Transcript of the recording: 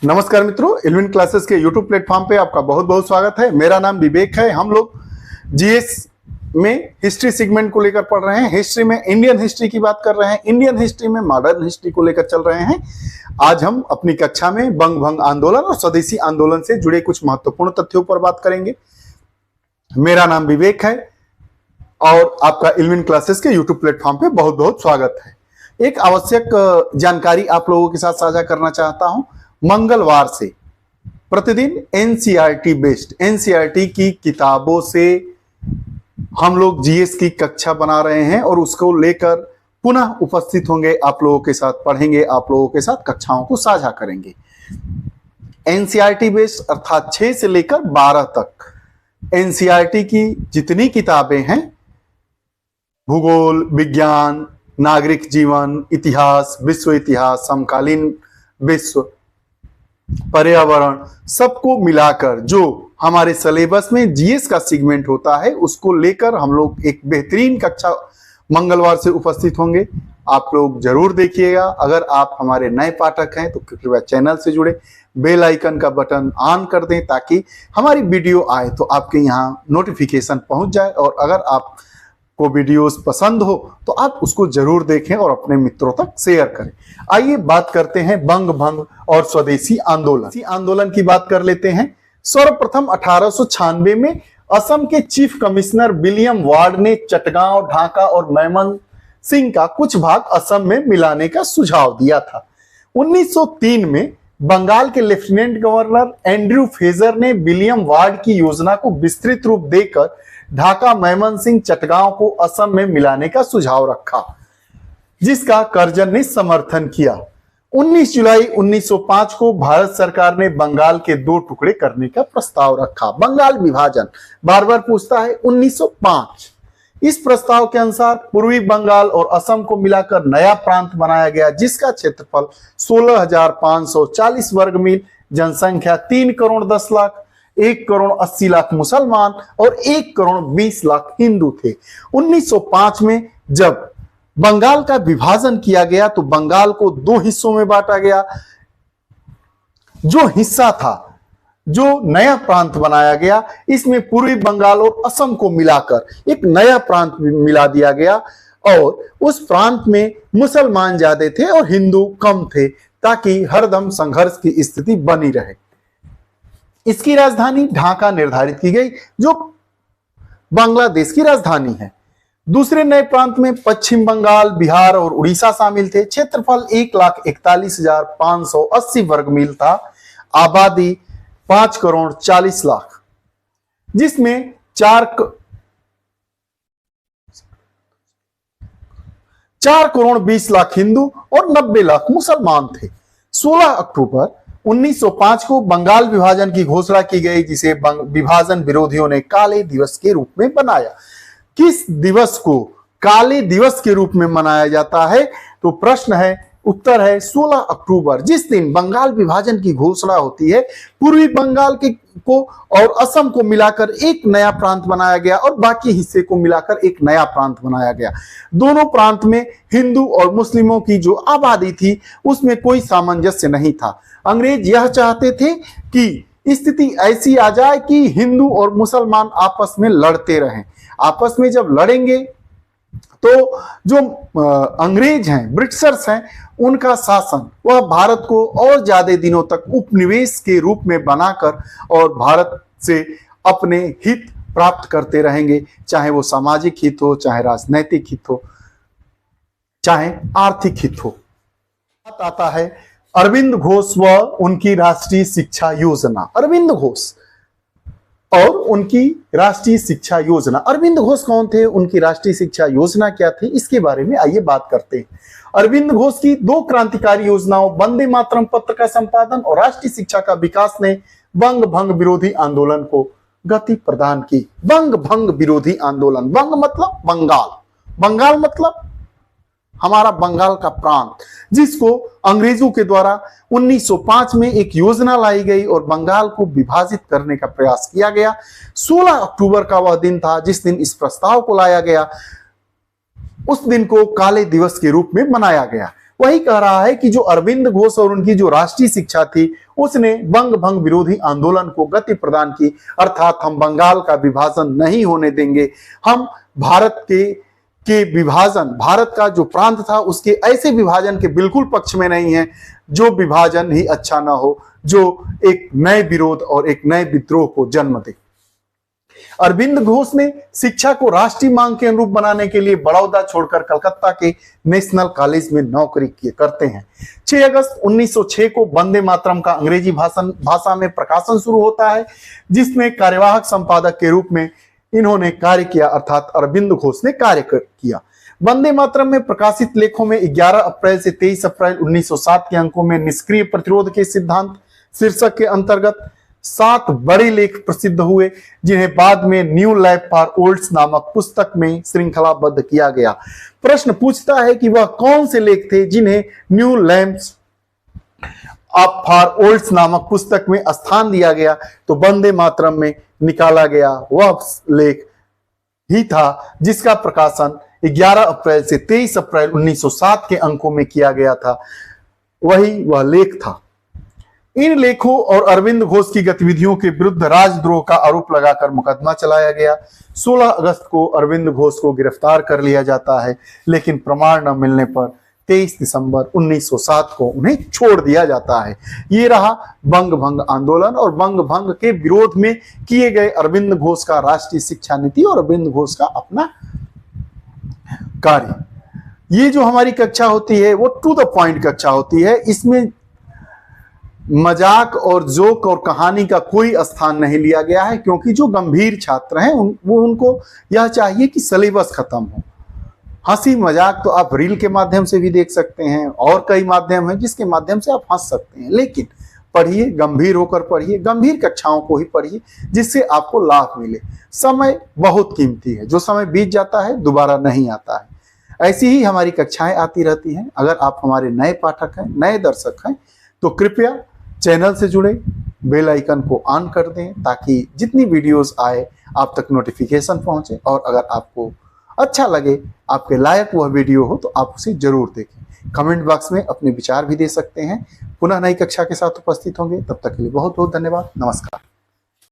नमस्कार मित्रों, इल्विन क्लासेस के यूट्यूब प्लेटफॉर्म पे आपका बहुत बहुत स्वागत है। मेरा नाम विवेक है। हम लोग जीएस में हिस्ट्री सेगमेंट को लेकर पढ़ रहे हैं। हिस्ट्री में इंडियन हिस्ट्री की बात कर रहे हैं, इंडियन हिस्ट्री में मॉडर्न हिस्ट्री को लेकर चल रहे हैं। आज हम अपनी कक्षा में बंग भंग आंदोलन और स्वदेशी आंदोलन से जुड़े कुछ महत्वपूर्ण तथ्यों पर बात करेंगे। मेरा नाम विवेक है और आपका इल्विन क्लासेस के यूट्यूब प्लेटफॉर्म पे बहुत बहुत स्वागत है। एक आवश्यक जानकारी आप लोगों के साथ साझा करना चाहता हूं। मंगलवार से प्रतिदिन एनसीईआरटी बेस्ड एनसीईआरटी की किताबों से हम लोग जीएस की कक्षा बना रहे हैं और उसको लेकर पुनः उपस्थित होंगे, आप लोगों के साथ पढ़ेंगे, आप लोगों के साथ कक्षाओं को साझा करेंगे। एनसीईआरटी बेस्ड अर्थात 6 से लेकर 12 तक एनसीईआरटी की जितनी किताबें हैं, भूगोल, विज्ञान, नागरिक जीवन, इतिहास, विश्व इतिहास, समकालीन विश्व, पर्यावरण, सबको मिलाकर जो हमारे सिलेबस में जीएस का सेगमेंट होता है, उसको लेकर हम लोग एक बेहतरीन कक्षा मंगलवार से उपस्थित होंगे। आप लोग जरूर देखिएगा। अगर आप हमारे नए पाठक हैं तो कृपया चैनल से जुड़े, बेल आइकन का बटन ऑन कर दें ताकि हमारी वीडियो आए तो आपके यहाँ नोटिफिकेशन पहुंच जाए। और अगर आप को वीडियोस पसंद हो तो आप उसको जरूर देखें और अपने मित्रों तक शेयर करें। आइए बात करते हैं बंग भंग और स्वदेशी आंदोलन। आंदोलन की बात कर लेते हैं। सर्वप्रथम 1896 में असम के चीफ कमिश्नर विलियम वार्ड ने चटगांव, ढाका और मैमनसिंह का कुछ भाग असम में मिलाने का सुझाव दिया था। 1903 में बंगाल के लेफ्टिनेंट गवर्नर एंड्रयू फ्रेजर ने विलियम वार्ड की योजना को विस्तृत रूप देकर ढाका, मैमनसिंह, चटगांव को असम में मिलाने का सुझाव रखा, जिसका कर्जन ने समर्थन किया। 19 जुलाई 1905 को भारत सरकार ने बंगाल के 2 टुकड़े करने का प्रस्ताव रखा। बंगाल विभाजन बार बार पूछता है। 1905 इस प्रस्ताव के अनुसार पूर्वी बंगाल और असम को मिलाकर नया प्रांत बनाया गया, जिसका क्षेत्रफल 16,540 वर्ग मील, जनसंख्या 3 करोड़ 10 लाख, 1 करोड़ 80 लाख मुसलमान और 1 करोड़ 20 लाख हिंदू थे। 1905 में जब बंगाल का विभाजन किया गया तो बंगाल को 2 हिस्सों में बांटा गया। जो हिस्सा था, जो नया प्रांत बनाया गया, इसमें पूर्वी बंगाल और असम को मिलाकर एक नया प्रांत मिला दिया गया और उस प्रांत में मुसलमान ज्यादा थे और हिंदू कम थे, ताकि हरदम संघर्ष की स्थिति बनी रहे। इसकी राजधानी ढाका निर्धारित की गई, जो बांग्लादेश की राजधानी है। दूसरे नए प्रांत में पश्चिम बंगाल, बिहार और उड़ीसा शामिल थे। क्षेत्रफल 1,41,580 वर्ग मील था। आबादी 5 करोड़ 40 लाख, जिसमें 4 करोड़ 20 लाख हिंदू और 90 लाख मुसलमान थे। 16 अक्टूबर 1905 को बंगाल विभाजन की घोषणा की गई, जिसे विभाजन विरोधियों ने काले दिवस के रूप में बनाया। किस दिवस को काले दिवस के रूप में मनाया जाता है? तो प्रश्न है, उत्तर है 16 अक्टूबर, जिस दिन बंगाल विभाजन की घोषणा होती है। पूर्वी बंगाल को और असम को मिलाकर एक नया प्रांत बनाया गया और बाकी हिस्से को मिलाकर एक नया प्रांत बनाया गया। दोनों प्रांत में हिंदू और मुस्लिमों की जो आबादी थी, उसमें कोई सामंजस्य नहीं था। अंग्रेज यह चाहते थे कि स्थिति ऐसी आ जाए कि हिंदू और मुसलमान आपस में लड़ते रहें। आपस में जब लड़ेंगे तो जो अंग्रेज हैं, ब्रिटिशर्स हैं, उनका शासन वह भारत को और ज्यादा दिनों तक उपनिवेश के रूप में बनाकर और भारत से अपने हित प्राप्त करते रहेंगे, चाहे वो सामाजिक हित हो, चाहे राजनैतिक हित हो, चाहे आर्थिक हित हो। बात आता है अरविंद घोष व उनकी राष्ट्रीय शिक्षा योजना। अरविंद घोष और उनकी राष्ट्रीय शिक्षा योजना। अरविंद घोष कौन थे, उनकी राष्ट्रीय शिक्षा योजना क्या थी, इसके बारे में आइए बात करते हैं। अरविंद घोष की 2 क्रांतिकारी योजनाओं वंदे मातरम पत्र का संपादन और राष्ट्रीय शिक्षा का विकास ने बंग भंग विरोधी आंदोलन को गति प्रदान की। बंग भंग विरोधी आंदोलन, बंग मतलब बंगाल, बंगाल मतलब हमारा बंगाल का प्रांत, जिसको अंग्रेजों के द्वारा 1905 में एक योजना लाई गई और बंगाल को विभाजित करने का प्रयास किया गया। 16 अक्टूबर का वह दिन था जिस दिन इस प्रस्ताव को लाया गया। उस दिन को काले दिवस के रूप में मनाया गया। वही कह रहा है कि जो अरविंद घोष और उनकी जो राष्ट्रीय शिक्षा थी उसने बंग भंग विरोधी आंदोलन को गति प्रदान की, अर्थात हम बंगाल का विभाजन नहीं होने देंगे, हम भारत के विभाजन, भारत का जो प्रांत था उसके ऐसे विभाजन के बिल्कुल पक्ष में नहीं है जो विभाजन ही अच्छा ना हो, जो एक नए विरोध और एक नए विद्रोह को जन्म दे। अरविंद घोष ने शिक्षा को राष्ट्रीय मांग के अनुरूप बनाने के लिए बड़ौदा छोड़कर कलकत्ता के नेशनल कॉलेज में नौकरी करते हैं। 6 अगस्त 1906 को वंदे मातरम का अंग्रेजी भाषा में प्रकाशन शुरू होता है, जिसमें कार्यवाहक संपादक के रूप में इन्होंने कार्य किया, अर्थात अरविंद घोष ने कार्य किया। वंदे मातरम में प्रकाशित लेखों में 11 अप्रैल से 23 अप्रैल 1907 के अंकों में निष्क्रिय प्रतिरोध के सिद्धांत शीर्षक के अंतर्गत 7 बड़े लेख प्रसिद्ध हुए, जिन्हें बाद में न्यू लैब फॉर ओल्ड्स नामक पुस्तक में श्रृंखलाबद्ध किया गया। प्रश्न पूछता है कि वह कौन से लेख थे जिन्हें न्यू लैब्स फॉर ओल्ड्स नामक पुस्तक में स्थान दिया गया, तो वंदे मातरम में निकाला गया वह लेख ही था जिसका प्रकाशन 11 अप्रैल से 23 अप्रैल 1907 के अंकों में किया गया था, वही वह लेख था। इन लेखों और अरविंद घोष की गतिविधियों के विरुद्ध राजद्रोह का आरोप लगाकर मुकदमा चलाया गया। 16 अगस्त को अरविंद घोष को गिरफ्तार कर लिया जाता है, लेकिन प्रमाण न मिलने पर 23 दिसंबर 1907 को उन्हें छोड़ दिया जाता है। ये रहा बंग भंग आंदोलन और बंग भंग के विरोध में किए गए अरविंद घोष का राष्ट्रीय शिक्षा नीति और अरविंद घोष का अपना कार्य। ये जो हमारी कक्षा होती है वो टू द पॉइंट कक्षा होती है, इसमें मजाक और जोक और कहानी का कोई स्थान नहीं लिया गया है, क्योंकि जो गंभीर छात्र हैं उनको यह चाहिए कि सिलेबस खत्म हो। हंसी मजाक तो आप रील के माध्यम से भी देख सकते हैं और कई माध्यम हैं जिसके माध्यम से आप हंस सकते हैं, लेकिन पढ़िए, गंभीर होकर पढ़िए, गंभीर कक्षाओं को ही पढ़िए जिससे आपको लाभ मिले। समय बहुत कीमती है, जो समय बीत जाता है दोबारा नहीं आता है। ऐसी ही हमारी कक्षाएं आती रहती हैं। अगर आप हमारे नए पाठक हैं, नए दर्शक हैं, तो कृपया चैनल से जुड़े, बेल आइकन को ऑन कर दें ताकि जितनी वीडियोस आए आप तक नोटिफिकेशन पहुंचे। और अगर आपको अच्छा लगे, आपके लायक वह वीडियो हो, तो आप उसे जरूर देखें। कमेंट बॉक्स में अपने विचार भी दे सकते हैं। पुनः नई कक्षा के साथ उपस्थित होंगे, तब तक के लिए बहुत बहुत धन्यवाद। नमस्कार।